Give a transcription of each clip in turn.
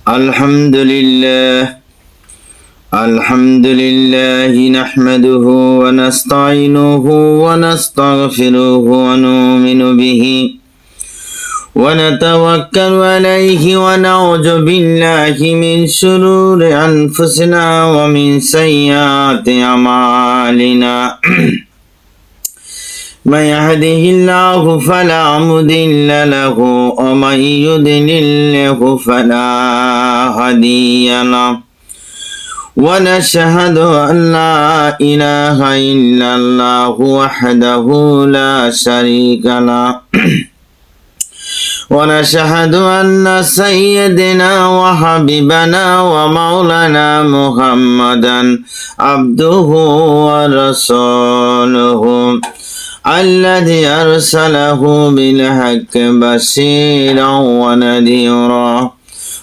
الحمد لله نحمده ونستعينه ونستغفره ونؤمن به ونتوكل عليه ونعوذ بالله من شرور أنفسنا ومن سيئات أعمالنا من يهده الله فلا مضل له ومن يضلل فلا هادي له ونشهد أن لا إله إلا الله وحده لا شريك له ونشهد أن سيدنا وحبيبنا ومولانا محمدا عبده ورسوله الذي أرسله بالحق بشيرا ونذيرا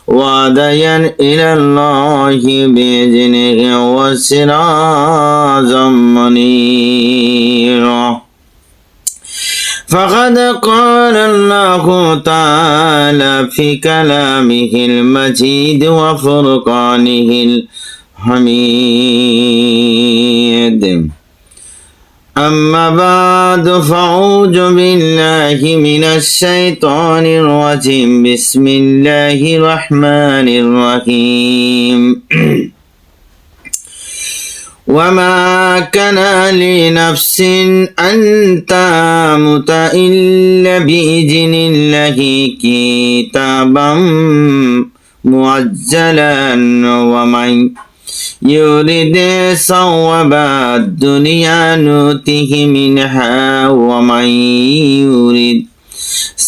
وداعيا إلى الله بإذنه وسراجا منيرا فقد قال الله تعالى في كلامه المجيد وفرقانه الحميد أما بعد فأعوذ بالله من الشيطان الرجيم بسم الله الرحمن الرحيم وما كان لنفس أن تموت إلا بإذن الله كتابا مؤجلا ومن يريد ثواب الدنيا نؤته منها ومن يريد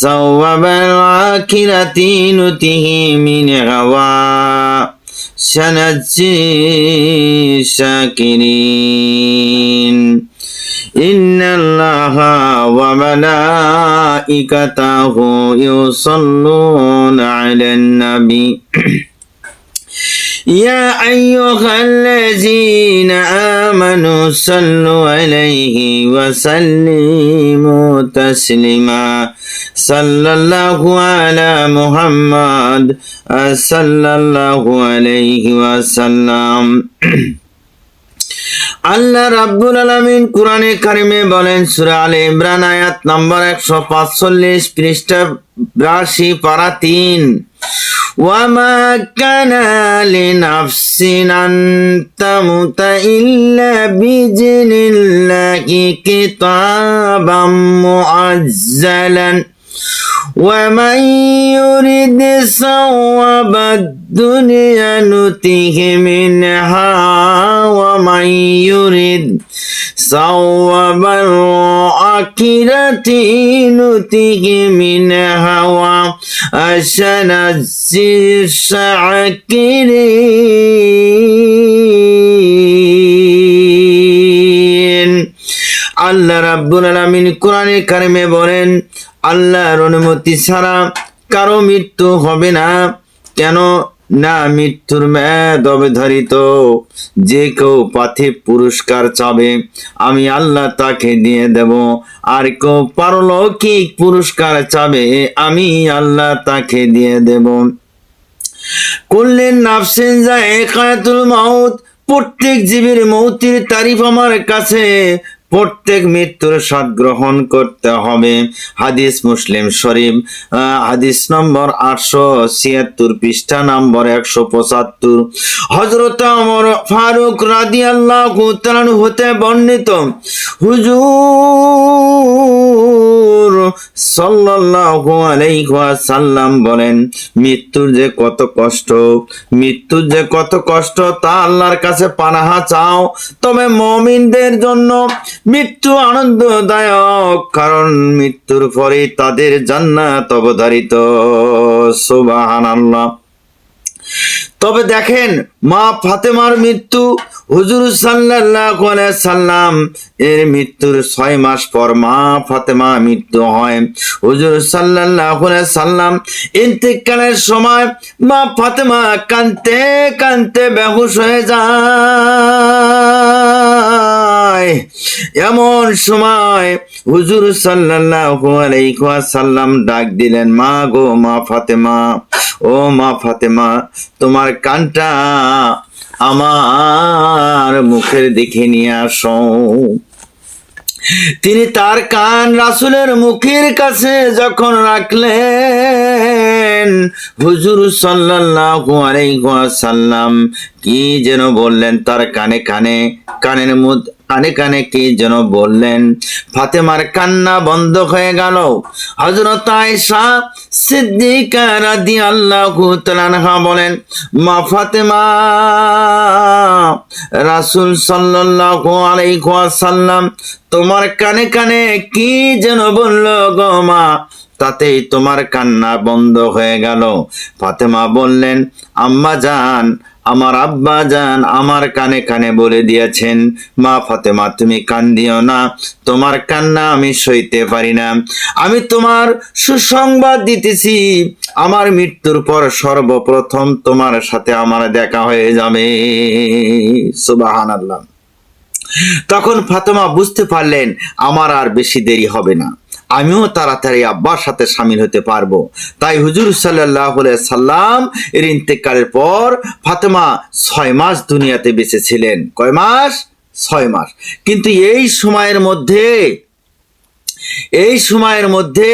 ثواب الآخرة نؤته منها وسنجزي الشاكرين إن الله وملائكته يصلون على النبي يا أيها الذين آمنوا صلوا عليه وسلموا تسليما صلى الله على محمد صلى الله عليه وسلم আল্লাহ রাব্বুল আলামিন কোরআনে কারিমে বলেন সূরা আলে ইমরান আয়াত নম্বর 145 পৃষ্ঠা 82 পারা 3 وما كان لنفس أن تموت إلا بإذن الله كتابا مؤجلا ومن يرد ثواب الدنيا نؤته منها ومن يرد ثواب الآخرة نؤته منها وسنجزي الشاكرين আল্লাহ রাব্বুল আলামিন কোরআনে কারিমে বলেন আল্লাহর অনুমতি ছাড়া কারো মৃত্যু হবে না। কেন না? মৃত্যুর মেয়াদ অবধারিত। যে কেউ পার্থিব পুরস্কার চাবে আমি আল্লাহ তাকে দিয়ে দেব, আর কেউ পারলৌকিক পুরস্কার চাবে আমি আল্লাহ তাকে দিয়ে দেব। কুল্লু নাফসিন যায়িকাতুল মাউত, প্রত্যেক জীবের মৌতের তারিফ আমার কাছে। প্রত্যেক মৃত্যুর স্বাদ গ্রহণ করতে হবে। হাদিস মুসলিম শরীফ হাদিস নম্বর 876 পৃষ্ঠা নম্বর 175। হযরত ওমর ফারুক রাদিয়াল্লাহু তাআলা হতে বর্ণিত হুজুর সাল্লাল্লাহু আলাইহি ওয়াসাল্লাম বলেন, মৃত্যুর যে কত কষ্ট, মৃত্যুর যে কত কষ্ট তা আল্লাহর কাছে পানাহা চাও। তবে মুমিনদের জন্য মৃত্যু আনন্দদায়ক, কারণ মৃত্যুর পরে তাদের জান্নাত অবধারিত। সুবহানাল্লাহ। তবে দেখেন মা ফাতেমার মৃত্যু, হুজুর সাল্লাল্লাহু আলাইহি সাল্লাম এর মৃত্যুর 6 মাস পর মা ফাতেমা মৃত্যু হয়। হুজুর সাল্লাল্লাহু আলাইহি সাল্লাম ইন্তেকালের সময় মা ফাতেমা কাঁদতে কাঁদতে বেহুশ হয়ে যায়। হুজুর সাল্লাল্লাহু আলাইহি ওয়াসাল্লাম ডাক দিলেন, মা গো মা ফাতেমা, ও মা ফাতেমা, তোমার কানটা আমার মুখের দিকে নিয়ে আসো। তিনি তার কান রাসূলের মুখের কাছে যখন রাখলেন, হুজুর সাল্লাল্লাহু আলাইহি ওয়াসাল্লাম কি যেন বললেন তার কানে কানে, কানে কানে কি যেন বললেন। ফাতেমার কান্না বন্ধ হয়ে গেল। হযরত আয়েশা সিদ্দিকা রাদিয়াল্লাহু তাআলা আনহা বলেন, মা ফাতেমা, রাসূল সাল্লাল্লাহু আলাইহি ওয়াসাল্লাম তোমার কানে কানে কি যেন বলল গো মা, তাতেই তোমার কান্না বন্ধ হয়ে গেল। ফাতেমা বললেন, আম্মা জান, আমার আব্বা জান আমার কানে কানে বলে দিয়েছেন, মা ফাতেমা তুমি কান্দিও না, তোমার কান্না আমি সইতে পারি না। আমি তোমার সুসংবাদ দিতেছি, আমার মৃত্যুর পর সর্বপ্রথম তোমার সাথে আমার দেখা হয়ে যাবে। সুবহানাল্লাহ। তখন ফাতেমা বুঝতে পারলেন আমার আর বেশি দেরি হবে না, আমিও তাড়াতাড়ি আব্বার সাথে শামিল হতে পারবো। তাই হুজুর সাল্লাল্লাহু আলাইহি সাল্লাম এর ইন্তেকালের পর ফাতেমা 6 মাস দুনিয়াতে বেঁচে ছিলেন। কয় মাস? 6 মাস। কিন্তু এই সময়ের মধ্যে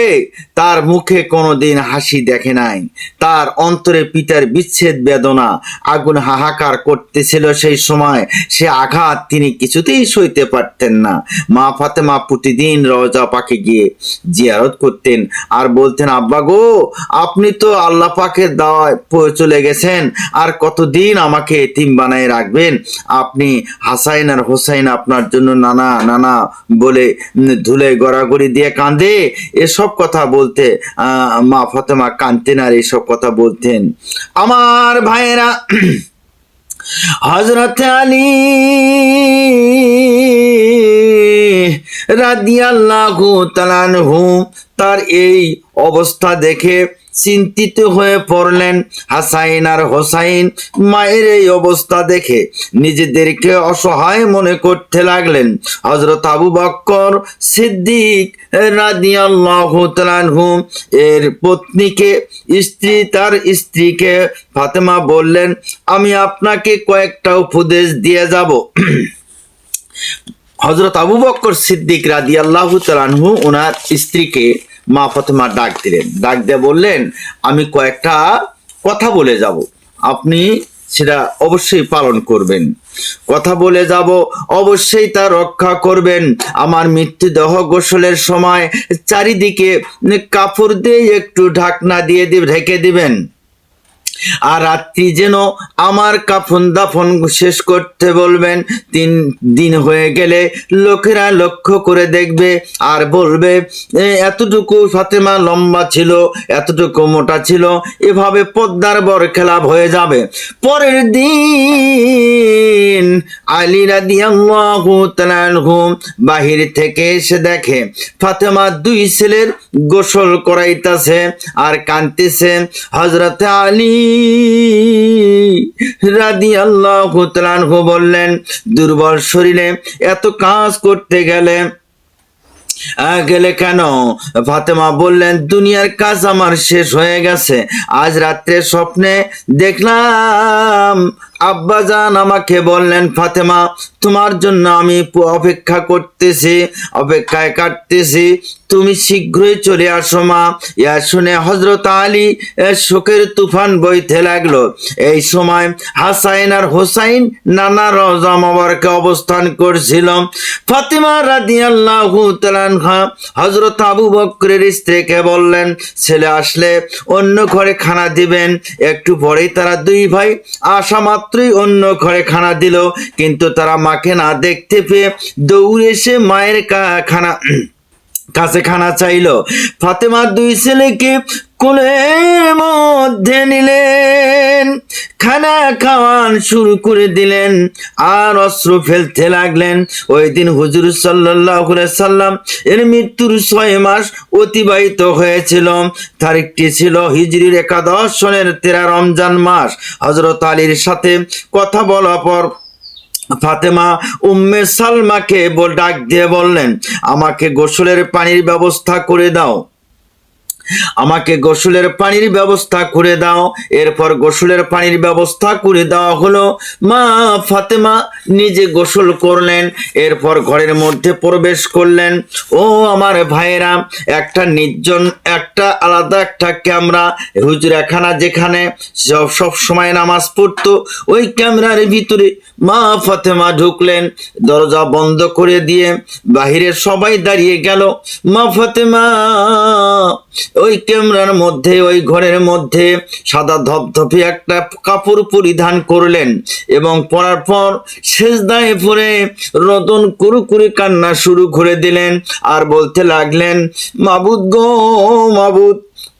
তার মুখে কোনোদিন হাসি দেখে নাই। তার অন্তরে পিতার বিচ্ছেদ বেদনা আগুন হাহাকার করতেছিল। সেই সময় সে আঘাত তিনি কিছুতেই সইতে পারতেন না। মা ফাতেমা প্রতিদিন রওজা পাকে গিয়ে জিয়ারত করতেন আর বলতেন, আব্বা গো, আপনি তো আল্লাহ পাকের দাওয়ায় চলে গেছেন, আর কতদিন আমাকে এতিম বানায় রাখবেন? আপনি হাসাইন আর হোসাইন আপনার জন্য নানা নানা বলে ধুলে গড়াগড়ি দিয়ে কাঁদে। এসব কথা বলতে মা ফাতেমা কাঁদতেন আর এসব কথা বলতেন। আমার ভাইয়েরা, হযরত আলী রাদিয়াল্লাহু তাআলা আনহু তার এই অবস্থা দেখে চিন্তিত হয়ে পড়লেন। হাসাইন আর হোসাইন মায়ের এই অবস্থা দেখে নিজেদেরকে অসহায় মনে করতে লাগলেন। হযরত আবু বকর সিদ্দিক রাদিয়াল্লাহু তাআলা আনহু এর পত্নীকে তার স্ত্রীকে ফাতেমা বললেন, আমি আপনাকে কয়েকটা উপদেশ দিয়ে যাব। হযরত আবু বকর সিদ্দিক রাদিয়াল্লাহু তাআলা আনহু ওনার স্ত্রীকে মা ফাতেমা ডাক দিলেন, ডাক দিয়ে বললেন, আমি কয়েকটা কথা বলে যাব, আপনি সেটা অবশ্যই পালন করবেন। কথা বলে যাব, অবশ্যই তা রক্ষা করবেন। আমার মৃত্যুদেহ গোসলের সময় চারিদিকে কাপড় দিয়ে একটু ঢাকনা দিয়ে ঢেকে দিবেন। আর রাত্রি যেন আমার কাফন দাফন শেষ করতে বলবেন। 3 দিন হয়ে গেলে লোকেরা লক্ষ্য করে দেখবে আর বলবে, এতটুকু ফাতেমা লম্বা ছিল, এতটুকু মোটা ছিল। এভাবে পদ্মার বর খেলাপ হয়ে যাবে। পরের দিন আলী রাদিয়াল্লাহু তাআলা আনহু বাহির থেকে এসে দেখে ফাতেমা 2 ছেলের গোসল করাইতেছে আর কাঁদতেছে। হযরত আলী রাদিয়াল্লাহু তাআলা আনহু বললেন, দুর্বল শরীরে এত কাজ করতে গেলে কেন? ফাতেমা বললেন, দুনিয়ার কাজ আমার শেষ হয়ে গেছে। আজ রাত্রে স্বপ্নে দেখলাম আব্বাজান আমাকে বললেন, ফাতেমা তোমার জন্য আমি অপেক্ষা করতেছি, অপেক্ষায় কাটতেছি, তুমি শীঘ্রই চলে আসো মা। ইয়া শুনে হযরত আলী শোকের তুফান বইতে লাগলো। এই সময় হাসাইন আর হোসাইন নানা রওজা মোবারকে অবস্থান করছিল। ফাতেমা রাদিয়াল্লাহু তাআলা আনহা হযরত আবু বকরের স্ত্রীকে বললেন, ছেলে আসলে অন্য ঘরে খানা দিবেন। একটু পরেই তারা 2 ভাই আসা মাত্রই অন্য ঘরে খানা দিল। কিন্তু তারা মাকে না দেখতে পেয়ে দৌড়ে এসে মায়ের কাছে খানা চাইল। ফাতেমা 2 ছেলেকে কোলের মধ্যে নিলেন, খানা খাওয়ান শুরু করে দিলেন আর অশ্রু ফেলতে লাগলেন। ওই দিন হুজুর সাল্লাল্লাহু আলাইহি সাল্লাম এর মৃত্যুর 6 মাস অতিবাহিত হয়েছিল। তারিখটি ছিল হিজরির 11 সনের 13 রমজান মাস। হযরত আলীর সাথে কথা বলার পর ফাতেমা উম্মে সালমাকে ডাক দিয়ে বললেন, আমাকে গোসলের পানির ব্যবস্থা করে দাও, আমাকে গোসলের পানির ব্যবস্থা করে দাও। এরপর গোসলের পানির ব্যবস্থা করে দেওয়া হলো। মা ফাতেমা নিজে গোসল করলেন, এরপর ঘরের মধ্যে প্রবেশ করলেন। ও আমার ভাইয়েরা, একটা নির্জন, একটা আলাদা একটা ক্যামেরা, হুজরাখানা যেখানে সব সময় নামাজ পড়তো, ওই ক্যামেরার ভিতরে মা ফাতেমা ঢুকলেন। দরজা বন্ধ করে দিয়ে বাহিরে সবাই দাঁড়িয়ে গেল। মা ফাতেমা ওই ক্যামেরার মধ্যে, ওই ঘরের মধ্যে সাদা ধপধপে একটা কাপড় পরিধান করলেন এবং পরার পর সেজদায় পড়ে রতন কুরুকুরি কান্না শুরু করে দিলেন আর বলতে লাগলেন, মাবুদ গো মাবুদ,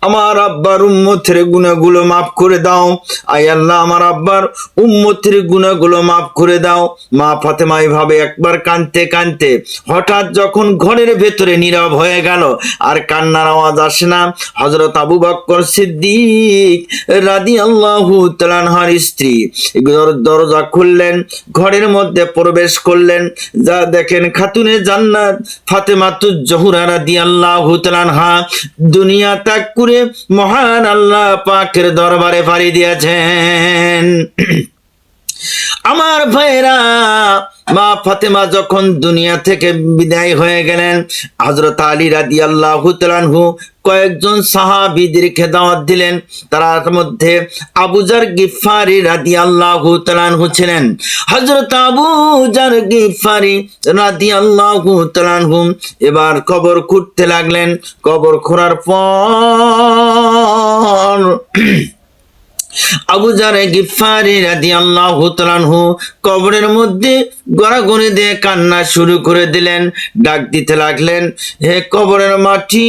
আমার আব্বার উম্মতের গুনাহগুলো মাফ করে দাও। আয় আল্লাহ, আমার আব্বার উম্মতের গুনাহগুলো মাফ করে দাও। মা ফাতেমা এভাবে একবার কাঁদতে কাঁদতে হঠাৎ যখন ঘরের ভেতরে নীরব হয়ে গেল আর কান্নার আওয়াজ আসে না, হযরত আবু বকর সিদ্দিক রাদিয়াল্লাহু তাআলা আনহুর স্ত্রী দরজা খুললেন, ঘরের মধ্যে প্রবেশ করলেন। যা দেখেন খাতুনে জান্নাত ফাতেমাতুজ জোহরা রাদিয়াল্লাহু তাআলা আনহা দুনিয়া ত্যাগ করে মহান আল্লাহ পাকের দরবারে পাড়ি দিয়েছেন। আমার ভাইরা, মা ফাতেমা যখন দুনিয়া থেকে বিদায় হয়ে গেলেন, হযরত আলী রাদিয়াল্লাহু তাআলা আনহু কয়েকজন সাহাবীদেরকে দাওয়াত দিলেন। তার মধ্যে আবু জার গিফারি রাদিয়াল্লাহু তাআলা আনহু ছিলেন। হযরত আবু জার গিফারি রাদিয়াল্লাহু তাআলা আনহু এবার কবর খুঁড়তে লাগলেন। কবর খোঁড়ার পর আবু জার গিফারি রাদিয়াল্লাহু তাআলা আনহু কবরের মধ্যে গড়াগড়ি দিয়ে কান্না শুরু করে দিলেন। ডাক দিতে লাগলেন, হে কবরের মাটি,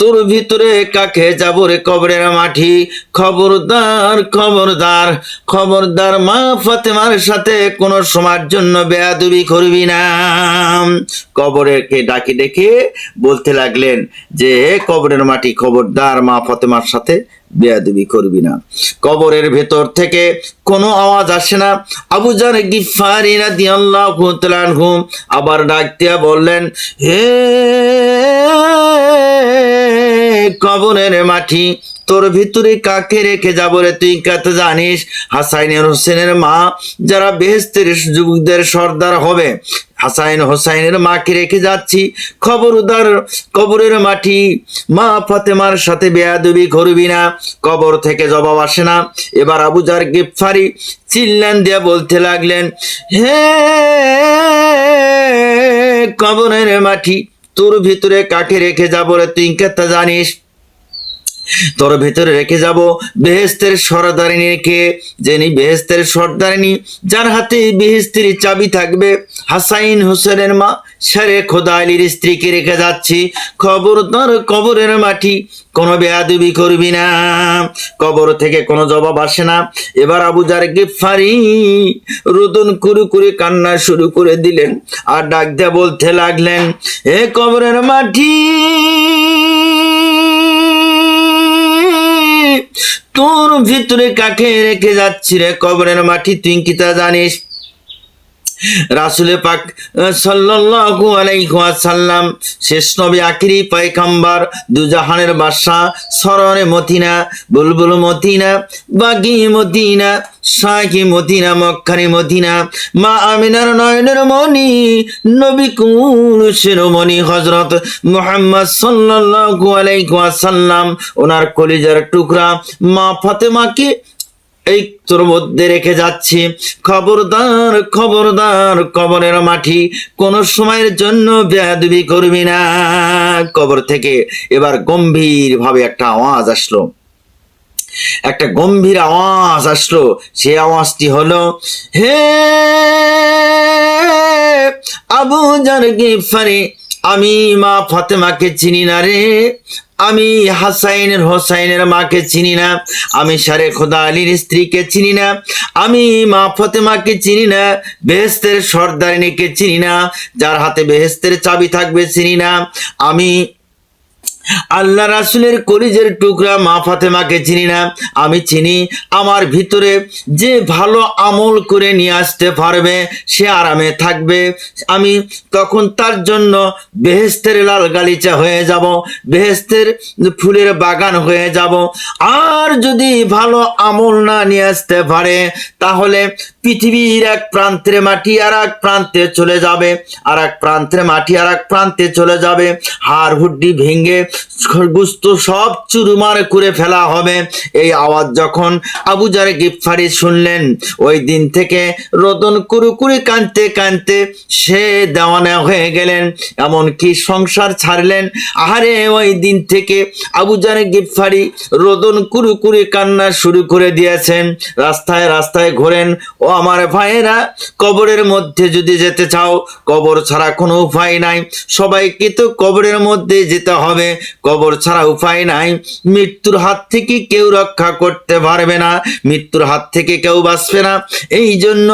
তোর ভিতরে কাকে যাব রে কবরের মাটি? খবরদার খবরদার খবরদার, মা ফাতেমার সাথে কোন সময়ের জন্য বেয়াদবি করবি না। কবরকে ডাকি ডেকে বলতে লাগলেন যে, কবরের মাটি, খবরদার মা ফাতেমার সাথে বেয়াদবি করবি না। কবরের ভেতর থেকে কোনো আওয়াজ আসে না। আবু জার গিফারি রাদিয়াল্লাহু তাআলা আনহু আবার ডাক দিয়া বললেন, হে কবরের মাটি, তোর ভিতরে কাকে রেখে যাব রে? তুই কত জানিস? হাসাইন হোসেনের মা, যারা বেহেশতের যুবকদের সর্দার হবে, হাসাইন হোসাইনের মাকে রেখে যাচ্ছি। খবরদার কবরের মাটি, মা ফাতেমার সাথে বেয়াদবি করবি না। কবর থেকে জবাব আসে না। এবার আবু জার গিফারি চিল্লান দিয়ে বলতে লাগলেন, হে কবরের মাটি, তোর ভিতরে কাকে রেখে যাব রে? তুই কত জানিস? তোর ভেতরে রেখে যাব বেহেশতের সর্দারিনীকে, যিনি বেহেশতের সর্দারিনী, যার হাতে বেহেশতের চাবি থাকবে। হাসাইন হোসেনের মা শেরে খোদা আলীর স্ত্রীকে রেখে যাচ্ছি। খবরদার কবরের মাটি, কোনো বেয়াদবি করবি না। কবর থেকে কোনো জবাব আসে না। এবার আবু জার গিফারি রোদন কুরু করে কান্না শুরু করে দিলেন আর ডাক দিয়ে বলতে লাগলেন, হে কবরের মাটি, তোর ভিতরে কাকে রেখে যাচ্ছি রে কবরের মাটি? তুই কি তা জানিস? রাসূল পাক সাল্লাল্লাহু আলাইহি ওয়াসাল্লাম, শেষ নবী, আখিরি পয়গম্বর, দুজাহানের বাদশা, সররে মদিনা, বুলবুল মদিনা, বাগি মদিনা, শাহি মদিনা, মক্কারি মদিনা, মা আমিনার নয়নের মনি, নবী কুল শিরোমণি হযরত মুহাম্মদ সাল্লাল্লাহু আলাইহি ওয়াসাল্লাম, ওনার কলিজার টুকরা মা ফাতেমাকে এই তোর মধ্যে রেখে যাচ্ছি। খবরদার খবরদার কবরের মাটি, কোন সময়ের জন্য বেয়াদবি করবি না। কবর থেকে এবার গম্ভীর ভাবে একটা আওয়াজ আসলো, একটা গম্ভীর আওয়াজ আসলো। সে আওয়াজটি হলো, হে আবু জার গিফারি, আমি মা ফাতেমাকে চিনি না রে, আমি হাসাইনের হোসাইনের মাকে চিনি না, আমি শেরে খোদা আলীর স্ত্রীকে চিনি না, আমি মা ফাতেমাকে চিনি না, বেহেশতের সর্দারিনীকে চিনি না, যার হাতে বেহেশতের চাবি থাকবে চিনি না, আমি আল্লাহ রাসূলের কলিজের টুকরা মা ফাতেমাকে চিনি না, আমি চিনি। আমার ভিতরে যে ভালো আমল করে নিয়ে আসতে পারবে সে আরামে থাকবে। আমি তখন তার জন্য বেহেশতের লাল গালিচা হয়ে যাব, বেহেশতের ফুলের বাগান হয়ে যাব। আর যদি ভালো আমল না নিয়ে আসতে পারে তাহলে পৃথিবীর এক প্রান্তের মাটি আর এক প্রান্তে চলে যাবে, আর এক প্রান্তের মাটি আর এক প্রান্তে চলে যাবে। হাড় হুড্ডি ভেঙে গোস্ত সব চুরমার করে ফেলা হবে। এই আওয়াজ যখন আবু জার গিফারি শুনলেন, ওই দিন থেকে রোদন কুরুকুরি কানতে কানতে সে দেওয়ানা হয়ে গেলেন, এমনকি সংসার ছাড়লেন। আহারে ওই দিন থেকে আবু জার গিফারি রোদন কুরুকুরি কান্না শুরু করে দিয়েছেন। রাস্তায় রাস্তায় ঘোরেন। ও আমার ভাইয়েরা, কবরের মধ্যে যদি যেতে চাও, কবর ছাড়া কোনো উপায় নাই। সবাইকে তো কবরের মধ্যে যেতে হবে, কবর ছাড়া উপায় নাই। মৃত্যুর হাত থেকে কেউ রক্ষা করতে পারবে না, মৃত্যুর হাত থেকে কেউ বাঁচবে না। এই জন্য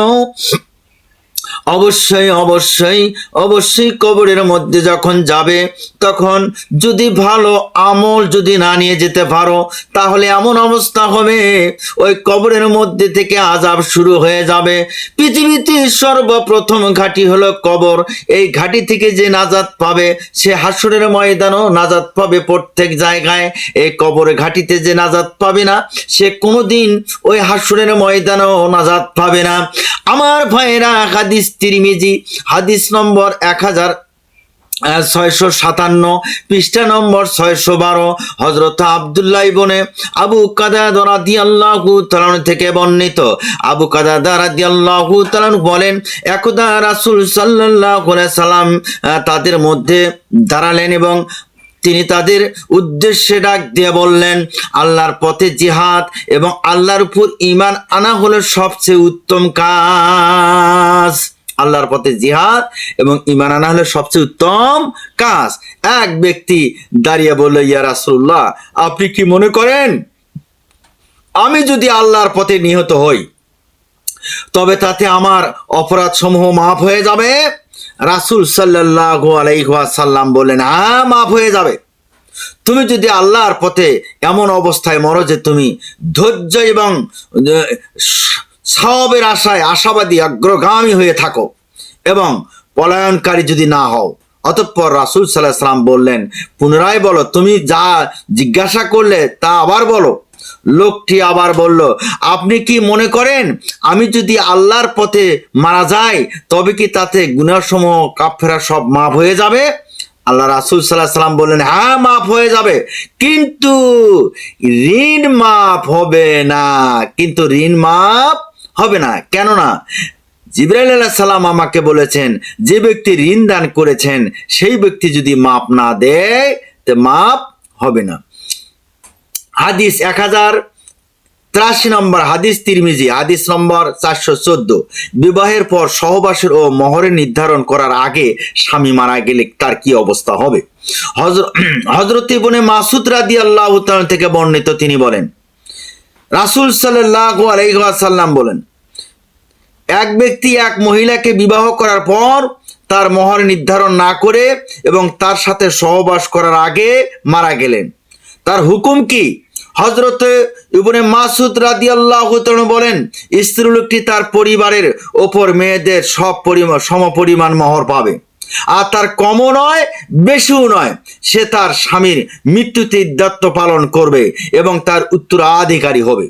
অবশ্যই অবশ্যই অবশ্যই কবরের মধ্যে যখন যাবে তখন যদি ভালো আমল যদি না নিয়ে যেতে পারো তাহলে এমন অবস্থা হবে ওই কবরের মধ্যে থেকে আযাব শুরু হয়ে যাবে। পৃথিবীতে সর্বপ্রথম ঘাঁটি হলো কবর। এই ঘাঁটি থেকে যে নাজাত পাবে সে হাসরের ময়দানও নাজাত পাবে প্রত্যেক জায়গায়। এই কবর ঘাঁটিতে যে নাজাত পাবে না সে কোনোদিন ওই হাসরের ময়দানও নাজাত পাবে না। আমার ভাইয়েরা, হাদিস তিরমিজি হাদিস নম্বর 1657, পৃষ্ঠা নম্বর 612, হযরত আব্দুল্লাহ ইবনে আবু কাতাদা রাদিয়াল্লাহু তাআলা থেকে বর্ণিত। আবু কাতাদা রাদিয়াল্লাহু তাআলা বলেন, একদা রাসূল সাল্লাল্লাহু আলাইহি সাল্লাম তাদের মধ্যে দাঁড়ালেন এবং তিনি তাদের উদ্দেশ্যে ডাক দিয়ে বললেন, আল্লাহর পথে জিহাদ এবং আল্লাহর উপর ঈমান আনা হলো সবচেয়ে উত্তম কাজ। আল্লাহর পথে জিহাদ এবং ঈমান আনা হলো সবচেয়ে উত্তম কাজ। এক ব্যক্তি দাঁড়িয়ে বলল, ইয়া রাসূলুল্লাহ, আপনি কি মনে করেন আমি যদি আল্লাহর পথে নিহত হই তবে তাতে আমার অপরাধ সমূহ মাফ হয়ে যাবে? রাসূল সাল্লাল্লাহু আলাইহি ওয়াসাল্লাম বললেন, হ্যাঁ, মাফ হয়ে যাবে। তুমি যদি আল্লাহর পথে এমন অবস্থায় মরো যে তুমি ধৈর্য এবং সওয়াবের আশায় আশাবাদী অগ্রগামী হয়ে থাকো এবং পলায়নকারী যদি না হও। অতঃপর রাসূল সাল্লাল্লাহু আলাইহি ওয়াসাল্লাম বললেন, পুনরায় বলো, তুমি যা জিজ্ঞাসা করলে তা আবার বলো। লোকটি আবার বলল, আপনি কি মনে করেন আমি যদি আল্লাহর পথে মারা যাই তবে কি তাতে গুনাহসমূহ কাফেরা সব মাফ হয়ে যাবে? আল্লাহ রাসূল সাল্লাল্লাহু আলাইহি ওয়াসাল্লাম বললেন, হ্যাঁ, মাফ হয়ে যাবে, কিন্তু ঋণ মাফ হবে না। কিন্তু ঋণ মাফ হবে না। কেননা জিবরাইল আলাইহিস সালাম আমাকে বলেছেন, যে ব্যক্তি ঋণ দান করেছেন সেই ব্যক্তি যদি মাফ না দেয় তো মাফ হবে না। হাদিস 1083 নম্বর, হাদিস তিরমিজি হাদিস নম্বর 414। বিবাহের পর সহবাসের ও মহরের নির্ধারণ করার আগে স্বামী মারা গেলে তার কি অবস্থা হবে? হযরত ইবনে মাসউদ রাদিয়াল্লাহু তাআলা থেকে বর্ণিত, তিনি বলেন, রাসূল সাল্লাল্লাহু আলাইহি ওয়াসাল্লাম বলেন, এক ব্যক্তি এক মহিলাকে বিবাহ করার পর তার মহর নির্ধারণ না করে এবং তার সাথে সহবাস করার আগে মারা গেলেন, তার হুকুম কি? হযরত ইবনে মাসউদ রাদিয়াল্লাহু তাআলা বলেন, স্ত্রী লোকটি তার পরিবারের ওপর মেয়েদের সমপরিমাণ মহর পাবে, আর তার কমও নয় বেশিও নয়। সে তার স্বামীর মৃত্যুতে ইদ্যত পালন করবে এবং তার উত্তরাধিকারী হবে।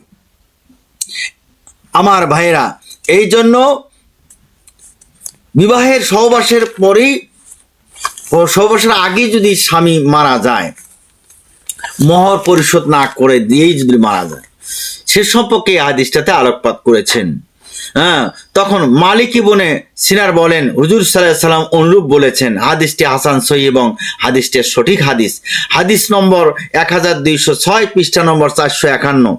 আমার ভাইয়েরা, এই জন্য বিবাহের সহবাসের পরেই সহবাসের আগে যদি স্বামী মারা যায়, মহর পরিশোধ না করে দিয়েই যদি মারা যায়, সে সম্পর্কে এই হাদিসটাতে আলোকপাত করেছেন। তখন মালিক ইবনে সিনার বলেন, হুজুর সাল্লাল্লাহু আলাইহি ওয়াসাল্লাম অনুরূপ বলেছেন। হাদিসটি হাসান সহিহ এবং হাদিসটি সঠিক হাদিস। হাদিস নম্বর 1206, পৃষ্ঠা নম্বর 451।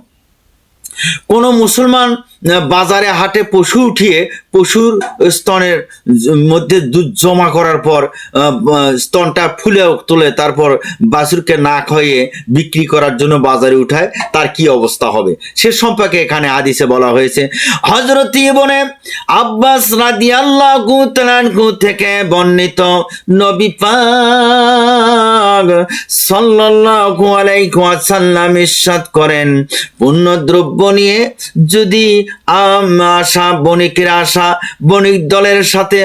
কোন মুসলমান বাজারে হাটে পশু উঠিয়ে পশুর স্তনের মধ্যে দুধ জমা করার পর স্তনটা ফুলে তোলে, তারপর বাছুরকে না খাইয়ে বিক্রি করার জন্য বাজারে উঠায়, তার কি অবস্থা হবে সে সম্পর্কে এখানে হাদিসে বলা হয়েছে। হযরত ইবনে আব্বাস রাদিয়াল্লাহু তাআলা থেকে বর্ণিত, নবী পাক সাল্লাল্লাহু আলাইহি ওয়াসাল্লাম ইরশাদ করেন, পুণ্যদ্রব্য নিয়ে যদি বণিক দলের সাথে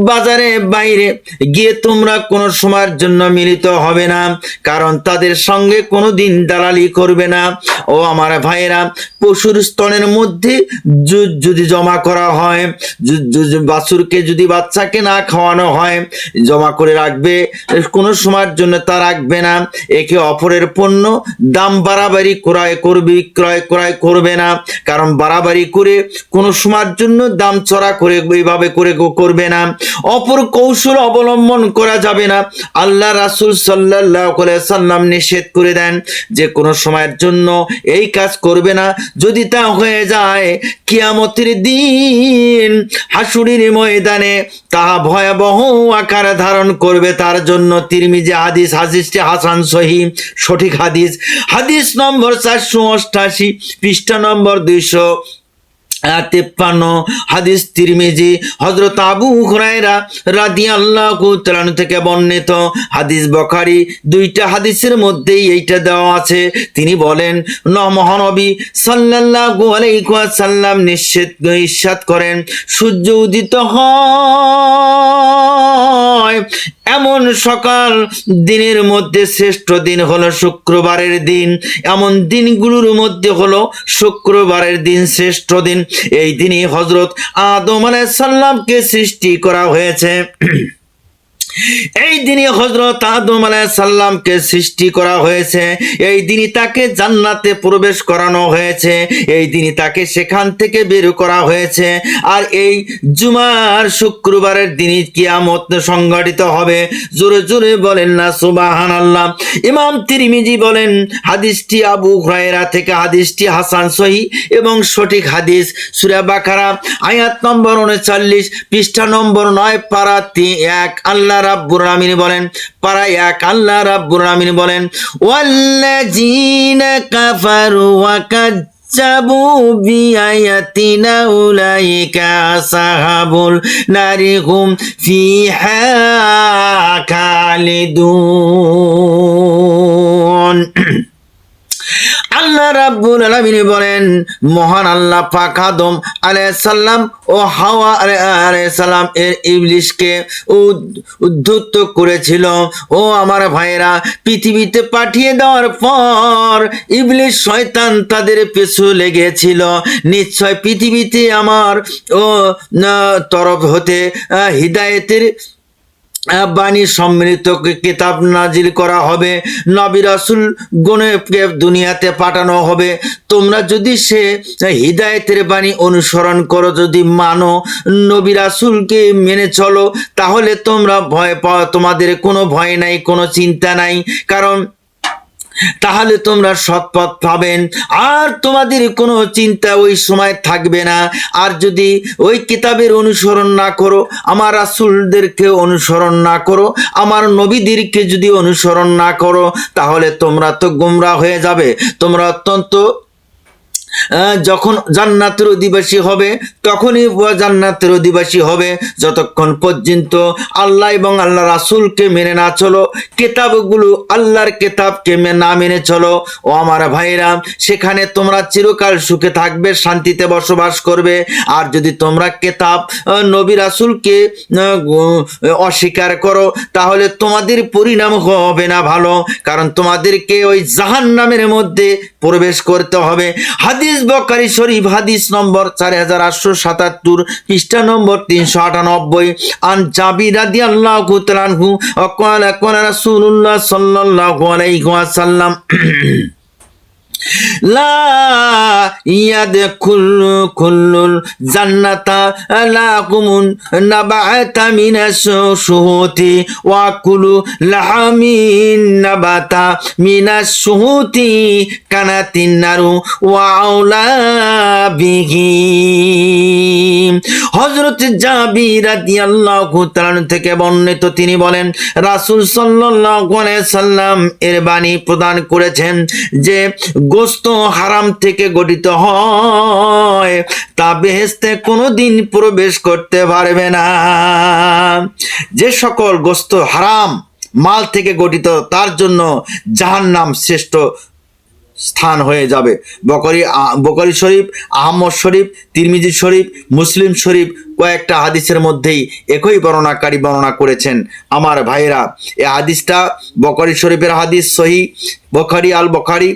বাজারে বাইরে গিয়ে তোমরা কোনো সময়ের জন্য মিলিত হবে না, কারণ তাদের সঙ্গে কোনোদিন দালালি করবে না। ও আমার ভাইয়েরা, পশুর স্তনের মধ্যে যদি জমা করা হয়, বাছুরকে যদি বাচ্চাকে না খাওয়ানো হয়, জমা করে রাখবে, কোনো সময়ের জন্য তা রাখবে না। একে অপরের পণ্য দাম বাড়াবাড়ি ক্রয় করবে না, কারণ বাড়াবাড়ি করে কোনো সময়ের জন্য দাম চড়া করে এইভাবে করে করবে না। অপর কৌশল অবলম্বন করা যাবে না। আল্লাহ রাসূল সাল্লাল্লাহু আলাইহি সাল্লাম নিষেধ করে দেন যে কোনো সময়ের জন্য এই কাজ করবে না। যদি তা হয়ে যায়, কিয়ামতের দিন হাসুরের ময়দানে তাহা ভয়াবহ আকার ধারণ করবে। তার জন্য তিরমিজি হাদিসটি হাসান সহিহ, সঠিক হাদিস নম্বর 488, পৃষ্ঠা নম্বর 253, হাদিস তিরমিজি। হযরত আবু হুরায়রা রাদিয়াল্লাহু তাআলা থেকে বর্ণিত হাদিস, বুখারী, দুইটা হাদিসের মধ্যেই এইটা দেওয়া আছে। তিনি বলেন, মহানবী সাল্লাল্লাহু আলাইহি ওয়াসাল্লাম ইরশাদ করেন, সূর্য উদিত হয় এমন সকাল দিনের মধ্যে শ্রেষ্ঠ দিন হলো শুক্রবারের দিন। এমন দিনগুলোর মধ্যে হলো শুক্রবারের দিন শ্রেষ্ঠ দিন। এই দিনই হযরত আদম আলাইহিস সালামকে সৃষ্টি করা হয়েছে। এই দিনে হযরত আদম আলাইহিস সালামকে সৃষ্টি করা হয়েছে। এই দিনই তাকে জান্নাতে প্রবেশ করানো হয়েছে। এই দিনই তাকে সেখান থেকে বের করা হয়েছে। আর এই জুমার শুক্রবারের দিনই কিয়ামত সংঘটিত হবে। জোরে জোরে বলেন না সুবহানাল্লাহ। ইমাম তিরমিজি বলেন, হাদিসটি আবু হুরায়রা থেকে, হাদিসটি হাসান সহিহ এবং সঠিক হাদিস। সূরা বাকারা আয়াত নম্বর 39, পৃষ্ঠা নম্বর 9, পারা 1। আল্লাহ রাব্বুল আলামিন বলেন, পারা 1, আল্লাহ রাব্বুল আলামিন বলেন, ওয়াল্লাযীনা কাফারু ওয়া কাযযাবু বিআয়াতিনা উলাইকা আসহাবুল নারি হুম ফিহা খালিদুন। আল্লাহ রাব্বুল আলামিন বলেন, মহান আল্লাহ পাক আদম আলাইহিস সালাম ও হাওয়া আলাইহিস সালাম এর ইবলিশকে উদ্ধত করেছিল। ও আমার ভাইরা, পৃথিবীতে পাঠিয়ে দেওয়ার পর ইবলিশ শয়তান তাদের পিছু লেগেছিল। নিশ্চয় পৃথিবীতে আমার তরফ হতে হিদায়েতের বাণী সম্মিলিত কিতাব নাজিল করা হবে, নবী রাসূল গণকে দুনিয়াতে পাঠানো হবে। তোমরা যদি সে হিদায়েতের বাণী অনুসরণ করো, যদি মানো, নবী রাসূলকে মেনে চলো, তাহলে তোমরা ভয় পাও, তোমাদের কোনো ভয় নাই, কোনো চিন্তা নাই, কারণ তাহলে তোমরা সৎপথ পাবেন আর তোমাদের কোনো চিন্তা ওই সময় থাকবে না। আর যদি ওই কিতাবের অনুসরণ না করো, আমার রাসূলদেরকে অনুসরণ না করো, আমার নবীদেরকে যদি অনুসরণ না করো, তাহলে তোমরা তো গোমরা হয়ে যাবে। তোমরা অত্যন্ত যখন জান্নাতের অধিবাসী হবে তখনই জান্নাতের অধিবাসী হবে, যতক্ষণ পর্যন্ত আল্লাহ এবং আল্লাহ রাসূলকে মেনে না চলো, কিতাবগুলো আল্লাহর কিতাবকে না মেনে চলো। ও আমার ভাইরা, সেখানে তোমরা চিরকাল সুখে থাকবে, শান্তিতে বসবাস করবে। আর যদি তোমরা কিতাব নবী রাসূলকে অস্বীকার করো, তাহলে তোমাদের পরিণাম হবে না ভালো, কারণ তোমাদেরকে ওই জাহান্নামের মধ্যে প্রবেশ করতে হবে। হাদিস বুখারী শরীফ, হাদিস নম্বর 4877, পৃষ্ঠা নম্বর 398। আন জাবির রাদিয়াল্লাহু তাআলা আনহু ক্বালা ক্বালা রাসূলুল্লাহ সাল্লাল্লাহু আলাইহি ওয়াসাল্লাম, লা ইয়াদখুলুল জান্নাতা লাকুমুন নাবাতা মিনাস শুহুতি ওয়া কুলু লাহামিন নাবাতা মিনাস শুহুতি কানাতিন নারু ওয়া আউলা বিহি। হযরত জাবির রাদিয়াল্লাহু তাআলা থেকে বর্ণিত, তিনি বলেন রাসূল সাল্লাল্লাহু আলাইহি সাল্লাম এর বাণী প্রদান করেছেন যে গোস্ত হারাম থেকে গঠিত হয় তা বেহেশতে কোনোদিন প্রবেশ করতে পারবে না। যে সকল গোস্ত হারাম মাল থেকে গঠিত তার জন্য জাহান্নাম শ্রেষ্ঠ স্থান হয়ে যাবে। বুখারী শরীফ, আহমদ শরীফ, তিরমিজি শরীফ, মুসলিম শরীফ কয়েকটা হাদিসের মধ্যেই একই বর্ণনাকারী বর্ণনা করেছেন। আমার ভাইরা, এই হাদিসটা বুখারী শরীফের হাদিস, সহিহ বুখারী, আল বুখারী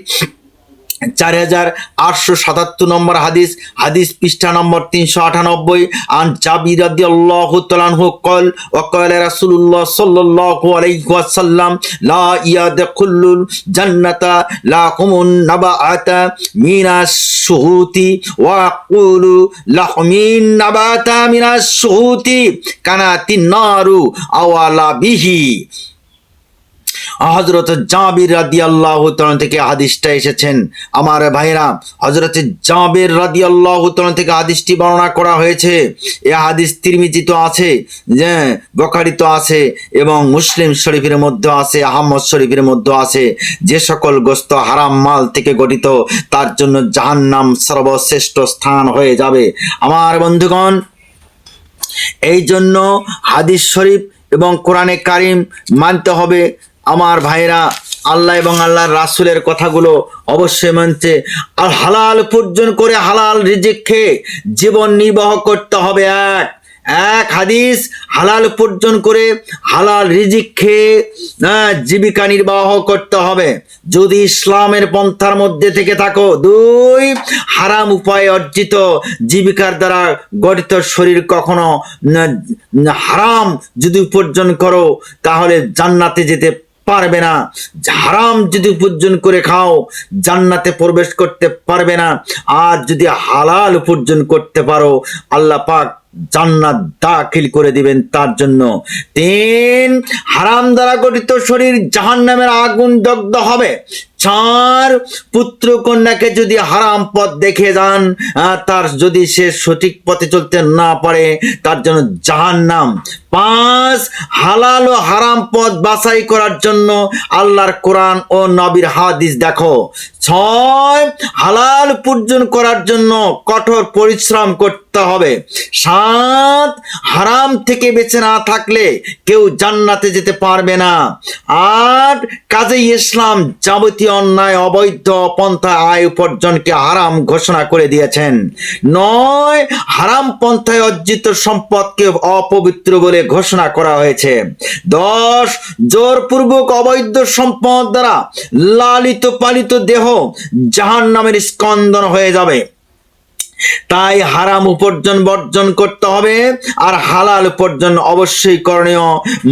4877 নম্বর হাদিস, হাদিস পৃষ্ঠা নম্বর 398। আন জাবির রাদিয়াল্লাহু তাআলা আনহু قال وقال رسول الله صلى الله عليه وسلم لا يدخل الجنة لكم النبات من الشهوت وقول لحم النبات من الشهوت كانت النار أولى به। হযরত জাবির রাদিয়াল্লাহু তাআলা থেকে হাদিসটা এসেছেন। আমার ভাইরা, হযরত জাবির রাদিয়াল্লাহু তাআলা থেকে হাদিসটি বর্ণনা করা হয়েছে। এই হাদিস তিরমিজিতে আছে, যে বুখারীতে আছে এবং মুসলিম শরীফের মধ্যে আছে, আহমদ শরীফের মধ্যে আছে। যে সকল গোশত হারাম মাল থেকে গঠিত তার জন্য জাহান্নাম সর্বশ্রেষ্ঠ স্থান হয়ে যাবে। আমার বন্ধুগণ, এই জন্য হাদিস শরীফ এবং কোরআনে কারিম মানতে হবে। আমার ভাইরা, আল্লাহ এবং আল্লাহর রাসূলের কথাগুলো অবশ্যই মানতে, আর হালাল উপার্জন করে হালাল রিজিক খেয়ে জীবন নির্বাহ করতে হবে। এক হাদিস, হালাল উপার্জন করে হালাল রিজিক খেয়ে জীবিকা নির্বাহ করতে হবে যদি ইসলামের পন্থার মধ্যে থেকে থাকো। দুই, হারাম উপায়ে অর্জিত জীবিকার দ্বারা গঠিত শরীর কখনো হারাম যদি উপার্জন করো তাহলে জান্নাতে যেতে পারবে না। হারাম যদি উপার্জন করে খাও জান্নাতে প্রবেশ করতে পারবে না। আর যদি হালাল উপার্জন করতে পারো আল্লাহ পাক জান্নাত দাখিল করে দিবেন তার জন্য। তিন, হারাম দ্বারা গঠিত শরীর জাহান্নামের আগুন দগ্ধ হবে। চার, পুত্র কন্যাকে যদি হারাম পথ দেখে যান, তার যদি সে সঠিক পথে চলতে না পারে তার জন্য জাহান্নাম। পাঁচ, হালাল ও হারাম পথ বাছাই করার জন্য আল্লাহর কোরআন ও নবীর হাদিস দেখো। ছয়, হালাল উপার্জন করার জন্য কঠোর পরিশ্রম করতে হবে। সাত, হারাম থেকে বেঁচে না থাকলে কেউ জান্নাতে যেতে পারবে না। আট, কাজেই ইসলাম যাবতীয় অন্যায় অবৈধ পন্থা আয় উপার্জনকে হারাম ঘোষণা করে দিয়েছেন। নয়, হারাম পন্থায় অর্জিত সম্পদকে অপবিত্র বলে ঘোষণা করা হয়েছে। 10, জোরপূর্বক অবৈধ সম্পদ দ্বারা লালিত পালিত দেহ জাহান্নামের স্কন্দন হয়ে যাবে। তাই হারাম উপার্জন বর্জন করতে হবে আর হালাল উপার্জন অবশ্যই করণীয়।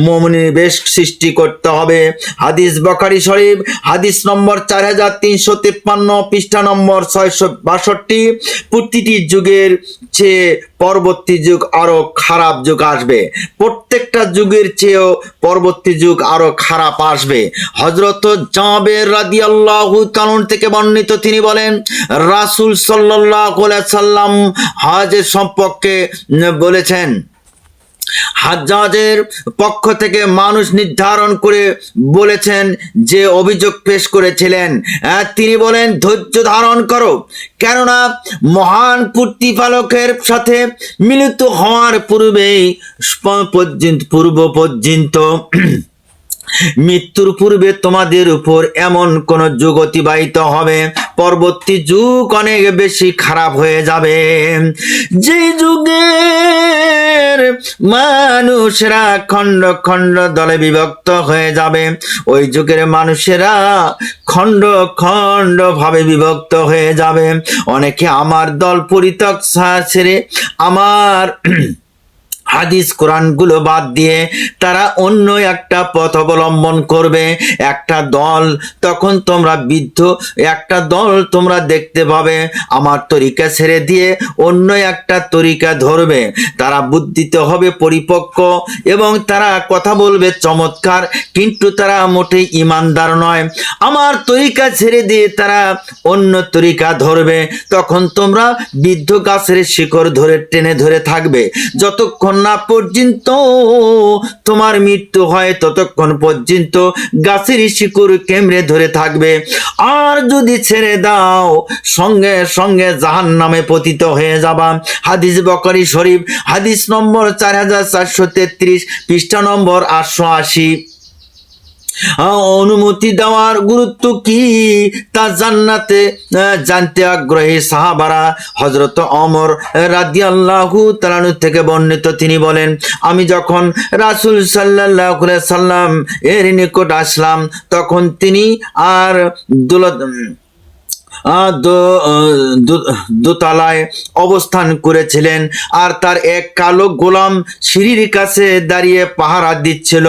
মুমিনের বেশ সৃষ্টি করতে হবে। হাদিস বুখারী শরীফ, হাদিস নম্বর 4353, পৃষ্ঠা নম্বর 662। প্রতিটি যুগের চেয়ে পরবর্তী যুগ আরো খারাপ যুগ আসবে। প্রত্যেকটা যুগের চেয়েও পরবর্তী যুগ আরো খারাপ আসবে। হযরত জাবের রাদিয়াল্লাহু তাআলা থেকে বর্ণিত, তিনি বলেন রাসূল সাল্লাল্লাহু আলাইহি সাল্লাম হজের সম্পর্কে বলেছেন, হাজ্জাজের পক্ষ থেকে মানুষ নির্ধারণ করে বলেছেন যে অভিযোগ পেশ করেছিলেন। তিনি বলেন, ধৈর্য ধারণ করো, কেননা মহান প্রতিপালকের সাথে মিলিত হওয়ার পূর্ব পর্যন্ত মৃত্যুর পূর্বে তোমাদের উপর এমন কোন যুগ অতিবাহিত হবে পরবর্তী যুগ অনেক বেশি খারাপ হয়ে যাবে, যে যুগের মানুষরা খণ্ড খণ্ড দলে বিভক্ত হয়ে যাবে। ওই যুগের মানুষেরা খণ্ড খণ্ড ভাবে বিভক্ত হয়ে যাবে। অনেকে আমার দল পরিত্যাগ ছেড়ে আমার হাদিস কোরআনগুলো বাদ দিয়ে তারা অন্য একটা পথ অবলম্বন করবে, একটা দল, তখন তোমরা বিদ্ধ একটা দল তোমরা দেখতে পাবে আমার তরিকা ছেড়ে দিয়ে অন্য একটা তরিকা ধরবে। তারা বুদ্ধিতে হবে পরিপক্ক এবং তারা কথা বলবে চমৎকার, কিন্তু তারা মোটেই ইমানদার নয়। আমার তরিকা ছেড়ে দিয়ে তারা অন্য তরিকা ধরবে, তখন তোমরা বৃদ্ধ গাছের শিকড় ধরে টেনে ধরে থাকবে। যতক্ষণ না পর্যন্ত তোমার মৃত্যু হয় ততক্ষণ পর্যন্ত গাছের শিকড় কেমড়ে ধরে থাকবে। আর যদি ছেড়ে দাও সঙ্গে সঙ্গে জাহান্নামে পতিত হয়ে যাবা। হাদিস বুখারী শরীফ, হাদিস নম্বর 4433, পৃষ্ঠা নম্বর 880। অনুমতি দেওয়ার গুরুত্ব কি তা জান্নাতে জানতে আগ্রহী সাহাবারা হযরত ওমর রাদিয়াল্লাহু তাআলা থেকে বর্ণিত, তিনি বলেন, আমি যখন রাসূল সাল্লাল্লাহু আলাইহি সাল্লাম এর নিকট আসলাম তখন তিনি আর দোতলায় অবস্থান করেছিলেন, আর তার এক কালো গোলাম সিঁড়ির কাছে দাঁড়িয়ে পাহারা দিচ্ছিল।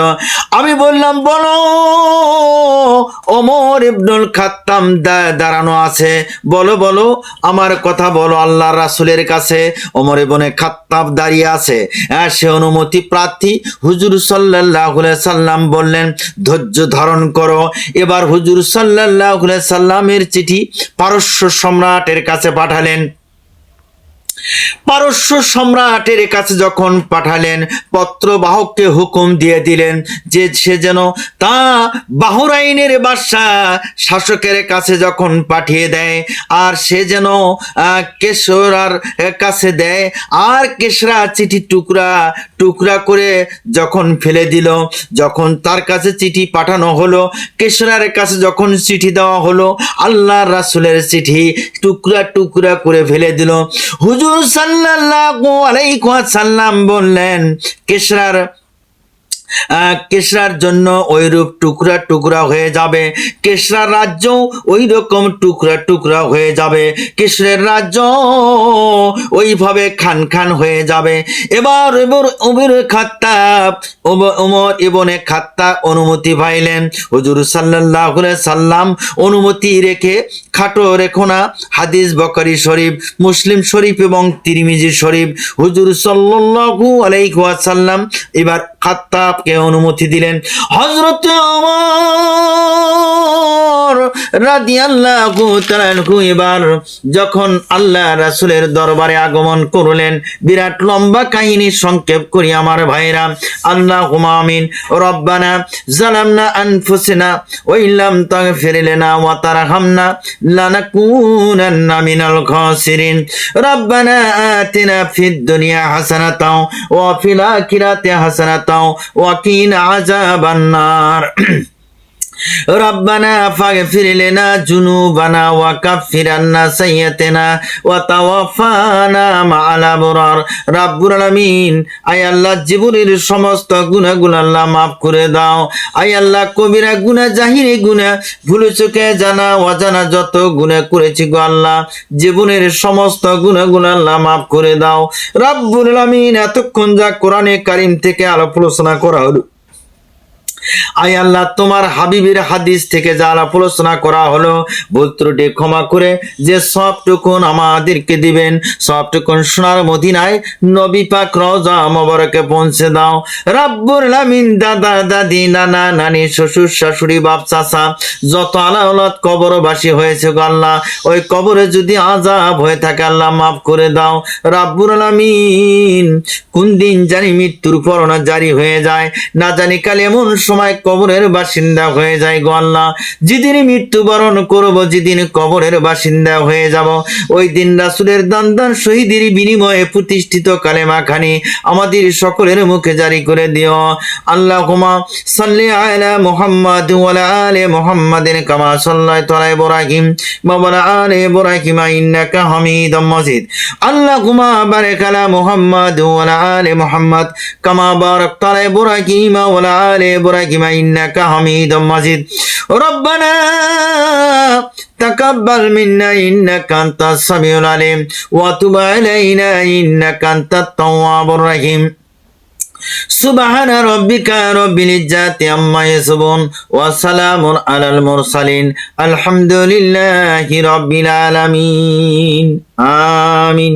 আমি বললাম, বলো ওমর ইবনুল খাত্তাব দাঁড়ানো আছে, বলো বলো আমার কথা বলো, আল্লাহর রাসূলের কাছে ওমর ইবনে খাত্তাব দাঁড়িয়ে আছে, সে অনুমতি প্রার্থী। হুজুর সাল্লাল্লাহু আলাইহি সাল্লাম বললেন, ধৈর্য ধারণ করো। এবার হুজুর সাল্লাল্লাহু আলাইহি সাল্লামের চিঠি পারস্য সম্রাটের কাছে পাঠালেন। পারস্য সম্রাটের কাছে যখন পাঠালেন, পত্রবাহককে হুকুম দিয়ে দিলেন যে সে যেন তা বাহরাইনের বাদশা শাসকের কাছে যখন পাঠিয়ে দেয়, আর সে যেন কেশরার কাছে দেয়। আর কেশরা চিঠি টুকরা টুকরা করে যখন ফেলে দিল, যখন তার কাছে চিঠি পাঠানো হলো, কেশরার কাছে যখন চিঠি দেওয়া হলো, আল্লাহর রাসূলের চিঠি টুকরা টুকরা করে ফেলে দিল। হুজুর সাল্লাল্লাহু আলাইহি ওয়াসাল্লাম বললেন, কেশরার জন্য ওইরূপ টুকরা টুকরা হয়ে যাবে, কেশরার রাজ্য ওই রকম টুকরা টুকরা হয়ে যাবে, কেশরের রাজ্য ওইভাবে খান খান হয়ে যাবে। এবার ওমর ইবনে খাত্তাব অনুমতি পাইলেন। হুজুর সাল্লাল্লাহু আলাইহি সাল্লাম অনুমতি রেখে খাটো রেখো না। হাদিস বুখারী শরীফ, মুসলিম শরীফ এবং তিরমিজি শরীফ। হুজুর সাল্লাল্লাহু আলাইহি ওয়াসাল্লাম এবার খাত্তাবকে অনুমতি দিলেন। হযরত ওমর রাদিয়াল্লাহু তাআলা এবার যখন আল্লাহ রাসূলের দরবারে আগমন করলেন, বিরাট লম্বা কাহিনী সংক্ষেপ করি আমার ভাইরা। আল্লাহুম্মা আমিন। রব্বানা যালামনা আনফুসানা ওয়া ইল্লাম তাগফির লানা ওয়া তারহামনা লানাকুনান্না মিনাল খাসিরিন। রব্বানা আতিনা ফিদ দুনিয়া হাসানাতাও ওয়া ফিল আখিরাতি হাসানাতাও ওয়া কিনা আযাবান নার। রব্বানা ফাগফির লানা যুনুবানা ওয়া কাফির আন্না সাইয়্যাতিনা ওয়া তাওয়াফানা মা'আল আবরার। রব্বুল আলামিন, আয় আল্লাহ জীবনের সমস্ত গুনাহগুলো আল্লাহ মাফ করে দাও। আয় আল্লাহ কবিরা গুনাহ, জাহিরি গুনাহ, ভুলে চোখে জানা অজানা যত গুনাহ করেছি গো আল্লাহ, জীবনের সমস্ত গুনাহগুলো আল্লাহ মাফ করে দাও। রব্বুল আলামিন, এতক্ষণ যা কোরআনে কারীম থেকে আলোচনা করা হলো, আয় আল্লাহ তোমার হাবিবের হাদিস থেকে যা আলোচনা করা হলো, ভুল ত্রুটি ক্ষমা করে যে সবটুকুন আমাদেরকে দিবেন, সবটুকুন সোনার মদিনায় নবী পাক রওজা মোবারকে পৌঁছে দাও। রব্বুল আলামিন, দাদা দাদি, নানা নানি, শ্বশুর শাশুড়ি, বাপ চাচা যত আলাওলাদ কবরবাসী হয়েছে গো আল্লাহ, ওই কবরে যদি আযাব হয়ে থাকে আল্লাহ মাফ করে দাও। রব্বুল আলামিন, কোন দিন জানি মৃত্যুর পরোয়ানা জারি হয়ে যায়, না জানি কাল এমন সময় কবরের বাসিন্দা হয়ে যায় গো আল্লাহ। যেদিন মৃত্যুবরণ করব, যেদিন কবরের বাসিন্দা হয়ে যাব, ওই দিন রাসূলের দান দান শহীদের বিনিময়ে প্রতিষ্ঠিত কালেমা খানি আমাদের সকলের মুখে জারি করে দিও। আল্লাহুম্মা সাল্লি আলা মুহাম্মাদ ওয়া আলা আলি মুহাম্মাদিন কামা সাল্লাইতা আলা ইব্রাহিম ওয়া আলা আলি ইব্রাহিম ইন্নাকা হামিদুম মাজিদ। আল্লাহুম্মা বারিক আলা মুহাম্মাদ ওয়া আলা আলি মুহাম্মাদ কামা বারাকতা আলা ইব্রাহিম ওয়া আলা আলি ইব্রাহিম ইন্নাকা হামিদুম মাজিদ। রব্বানা তাকাব্বাল মিন্না ইন্নাকা আনতাস সামিউল আলিম ওয়া তুব আলাইনা ইন্নাকা আনতাত তাওয়াবুর রহিম। সুবহানা রাব্বিকা রাব্বিল ইজ্জাতি আম্মা ইয়াসিফুন ওয়া সালামুন আলাল মুরসালিন আলহামদুলিল্লাহি রাব্বিল আলামিন আমিন।